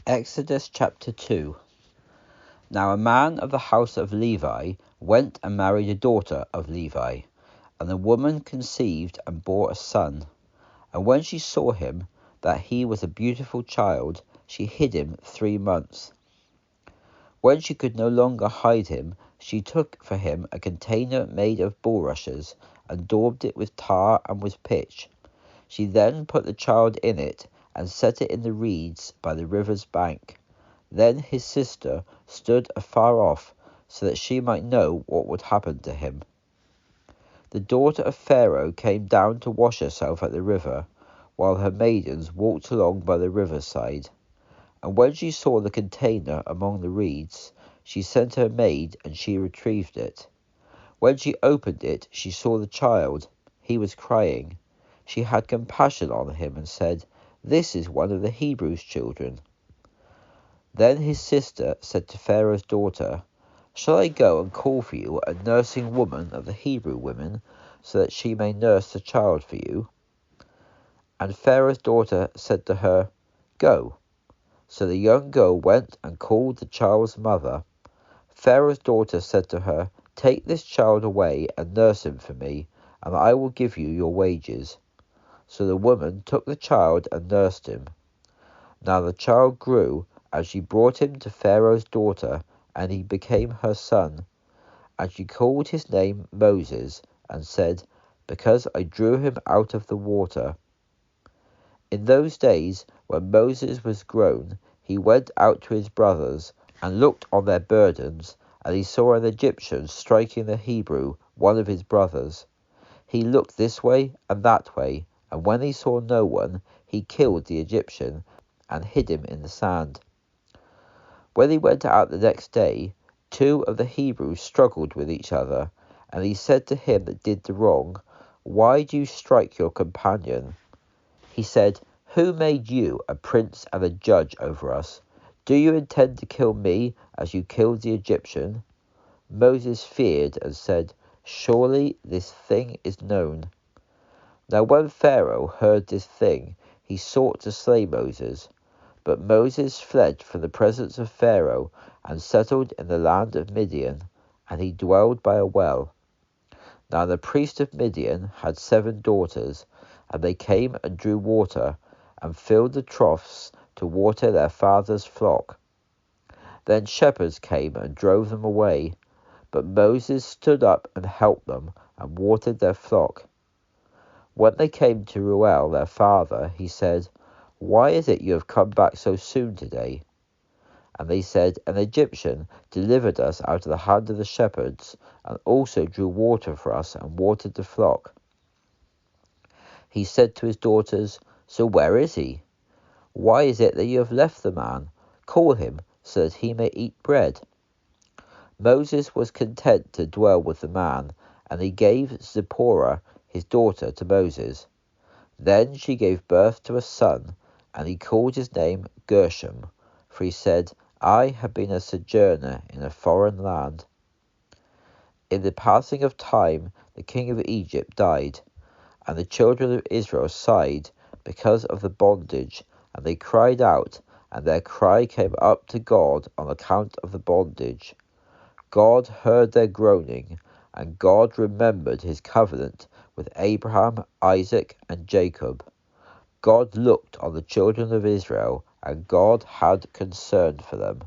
Exodus chapter 2. Now a man of the house of Levi went and married a daughter of Levi, and the woman conceived and bore a son. And when she saw him, that he was a beautiful child, she hid him 3 months. When she could no longer hide him, she took for him a container made of bulrushes, and daubed it with tar and with pitch. She then put the child in it, and set it in the reeds by the river's bank. Then his sister stood afar off, so that she might know what would happen to him. The daughter of Pharaoh came down to wash herself at the river, while her maidens walked along by the riverside. And when she saw the container among the reeds, she sent her maid, and she retrieved it. When she opened it, she saw the child. He was crying. She had compassion on him and said, "This is one of the Hebrews' children." Then his sister said to Pharaoh's daughter, "Shall I go and call for you a nursing woman of the Hebrew women, so that she may nurse the child for you?" And Pharaoh's daughter said to her, "Go." So the young girl went and called the child's mother. Pharaoh's daughter said to her, "Take this child away and nurse him for me, and I will give you your wages." So the woman took the child and nursed him. Now the child grew, and she brought him to Pharaoh's daughter, and he became her son. And she called his name Moses, and said, "Because I drew him out of the water." In those days, when Moses was grown, he went out to his brothers, and looked on their burdens, and he saw an Egyptian striking the Hebrew, one of his brothers. He looked this way and that way, and when he saw no one, he killed the Egyptian, and hid him in the sand. When he went out the next day, 2 of the Hebrews struggled with each other, and he said to him that did the wrong, "Why do you strike your companion?" He said, "Who made you a prince and a judge over us? Do you intend to kill me as you killed the Egyptian?" Moses feared and said, "Surely this thing is known." Now when Pharaoh heard this thing, he sought to slay Moses. But Moses fled from the presence of Pharaoh, and settled in the land of Midian, and he dwelled by a well. Now the priest of Midian had 7 daughters, and they came and drew water, and filled the troughs to water their father's flock. Then shepherds came and drove them away, but Moses stood up and helped them, and watered their flock. When they came to Reuel their father, he said, "Why is it you have come back so soon today?" And they said, "An Egyptian delivered us out of the hand of the shepherds, and also drew water for us and watered the flock." He said to his daughters, "So where is he? Why is it that you have left the man? Call him, so that he may eat bread." Moses was content to dwell with the man, and he gave Zipporah, his daughter, to Moses. Then she gave birth to a son, and he called his name Gershom, for he said, "I have been a sojourner in a foreign land." In the passing of time, the king of Egypt died, and the children of Israel sighed because of the bondage, and they cried out, and their cry came up to God on account of the bondage. God heard their groaning, and God remembered his covenant with Abraham, Isaac, and Jacob. God looked on the children of Israel, and God had concern for them.